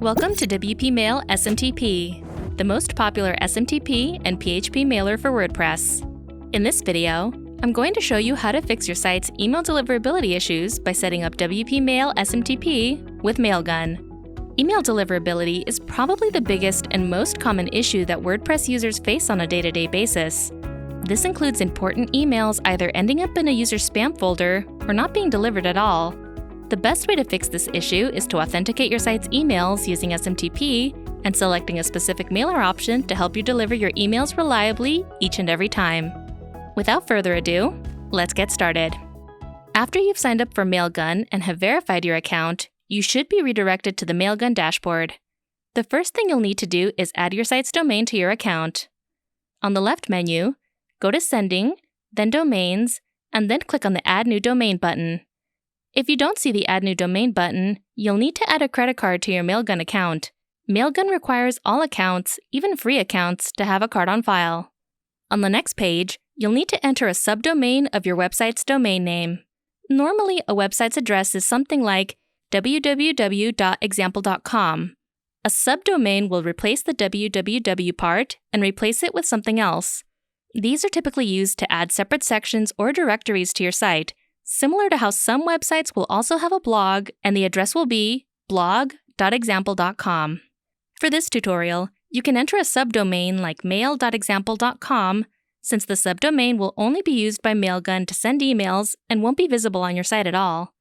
Welcome to WP Mail SMTP, the most popular SMTP and PHP mailer for WordPress. In this video, I'm going to show you how to fix your site's email deliverability issues by setting up WP Mail SMTP with Mailgun. Email deliverability is probably the biggest and most common issue that WordPress users face on a day-to-day basis. This includes important emails either ending up in a user's spam folder or not being delivered at all. The best way to fix this issue is to authenticate your site's emails using SMTP and selecting a specific mailer option to help you deliver your emails reliably each and every time. Without further ado, let's get started. After you've signed up for Mailgun and have verified your account, you should be redirected to the Mailgun dashboard. The first thing you'll need to do is add your site's domain to your account. On the left menu, go to Sending, then Domains, and then click on the Add New Domain button. If you don't see the Add New Domain button, you'll need to add a credit card to your Mailgun account. Mailgun requires all accounts, even free accounts, to have a card on file. On the next page, you'll need to enter a subdomain of your website's domain name. Normally, a website's address is something like www.example.com. A subdomain will replace the www part and replace it with something else. These are typically used to add separate sections or directories to your site, similar to how some websites will also have a blog, and the address will be blog.example.com. For this tutorial, you can enter a subdomain like mail.example.com, since the subdomain will only be used by Mailgun to send emails and won't be visible on your site at all.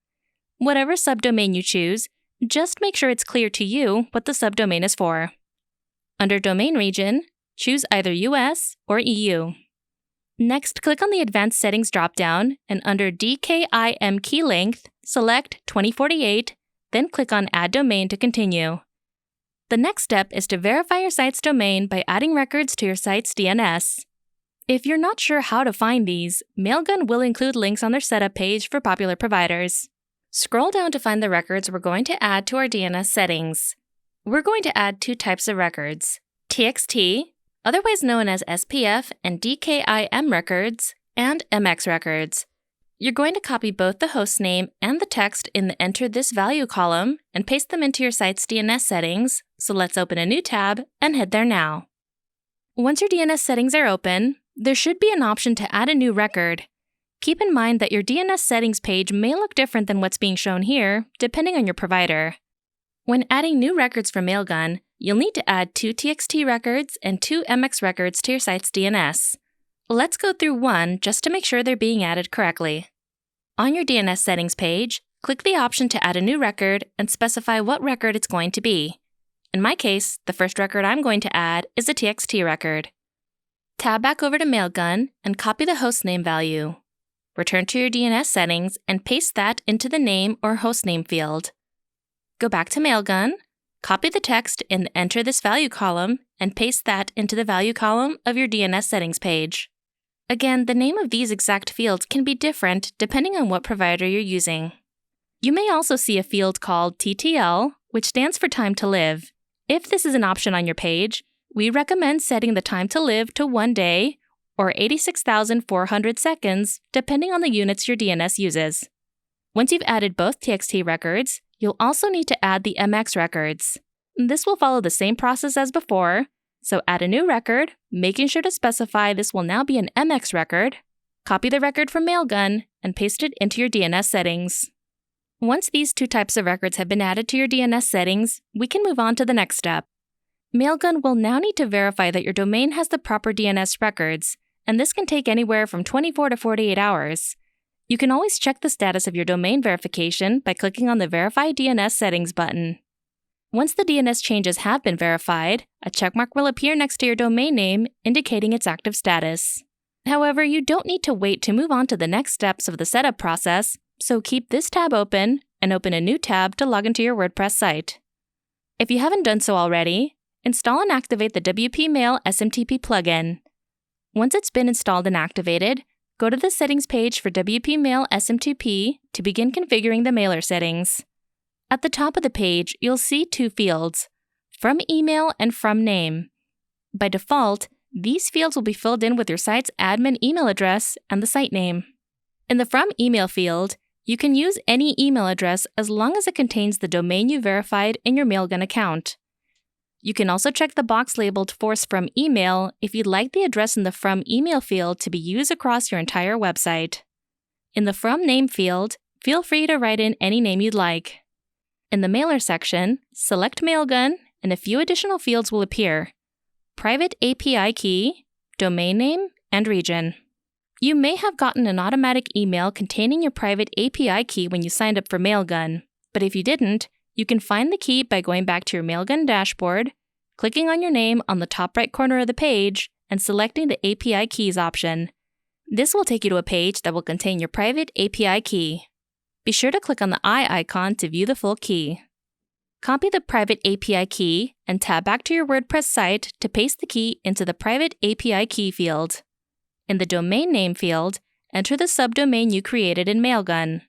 Whatever subdomain you choose, just make sure it's clear to you what the subdomain is for. Under Domain Region, choose either US or EU. Next, click on the Advanced Settings dropdown, and under DKIM key length, select 2048, then click on Add Domain to continue. The next step is to verify your site's domain by adding records to your site's DNS. If you're not sure how to find these, Mailgun will include links on their setup page for popular providers. Scroll down to find the records we're going to add to our DNS settings. We're going to add two types of records: TXT, otherwise known as SPF and DKIM records, and MX records. You're going to copy both the hostname and the text in the Enter This Value column and paste them into your site's DNS settings, so let's open a new tab and head there now. Once your DNS settings are open, there should be an option to add a new record. Keep in mind that your DNS settings page may look different than what's being shown here, depending on your provider. When adding new records for Mailgun, you'll need to add 2 TXT records and 2 MX records to your site's DNS. Let's go through one just to make sure they're being added correctly. On your DNS settings page, click the option to add a new record and specify what record it's going to be. In my case, the first record I'm going to add is a TXT record. Tab back over to Mailgun and copy the hostname value. Return to your DNS settings and paste that into the name or hostname field. Go back to Mailgun, copy the text in the Enter This Value column, and paste that into the value column of your DNS settings page. Again, the name of these exact fields can be different depending on what provider you're using. You may also see a field called TTL, which stands for Time to Live. If this is an option on your page, we recommend setting the time to live to 1 day or 86,400 seconds, depending on the units your DNS uses. Once you've added both TXT records, you'll also need to add the MX records. This will follow the same process as before, so add a new record, making sure to specify this will now be an MX record, copy the record from Mailgun, and paste it into your DNS settings. Once these two types of records have been added to your DNS settings, we can move on to the next step. Mailgun will now need to verify that your domain has the proper DNS records, and this can take anywhere from 24 to 48 hours. You can always check the status of your domain verification by clicking on the Verify DNS Settings button. Once the DNS changes have been verified, a checkmark will appear next to your domain name, indicating its active status. However, you don't need to wait to move on to the next steps of the setup process, so keep this tab open and open a new tab to log into your WordPress site. If you haven't done so already, install and activate the WP Mail SMTP plugin. Once it's been installed and activated, go to the settings page for WP Mail SMTP to begin configuring the mailer settings. At the top of the page, you'll see two fields, From Email and From Name. By default, these fields will be filled in with your site's admin email address and the site name. In the From Email field, You can use any email address as long as it contains the domain you verified in your Mailgun account. You can also check the box labeled Force from Email if you'd like the address in the From Email field to be used across your entire website. In the From Name field, feel free to write in any name you'd like. In the Mailer section, select Mailgun, and a few additional fields will appear: private API key, domain name, and region. You may have gotten an automatic email containing your private API key when you signed up for Mailgun, but if you didn't, you can find the key by going back to your Mailgun dashboard, clicking on your name on the top right corner of the page, and selecting the API keys option. This will take you to a page that will contain your private API key. Be sure to click on the eye icon to view the full key. Copy the private API key and tab back to your WordPress site to paste the key into the private API key field. In the domain name field, enter the subdomain you created in Mailgun.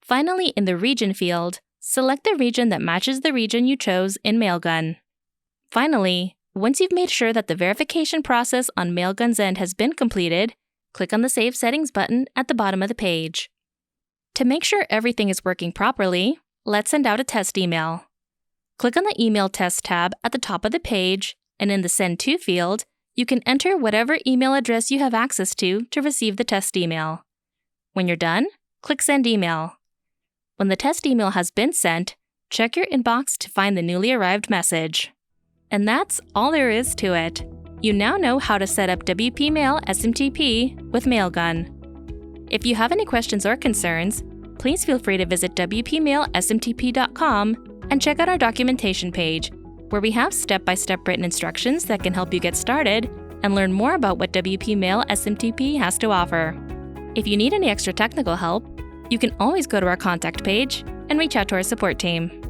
Finally, in the region field, select the region that matches the region you chose in Mailgun. Finally, once you've made sure that the verification process on Mailgun's end has been completed, click on the Save Settings button at the bottom of the page. To make sure everything is working properly, let's send out a test email. Click on the Email Test tab at the top of the page, and in the Send To field, you can enter whatever email address you have access to receive the test email. When you're done, click Send Email. When the test email has been sent, check your inbox to find the newly arrived message. And that's all there is to it. You now know how to set up WP Mail SMTP with Mailgun. If you have any questions or concerns, please feel free to visit WPMailSMTP.com and check out our documentation page, where we have step-by-step written instructions that can help you get started and learn more about what WP Mail SMTP has to offer. If you need any extra technical help, you can always go to our contact page and reach out to our support team.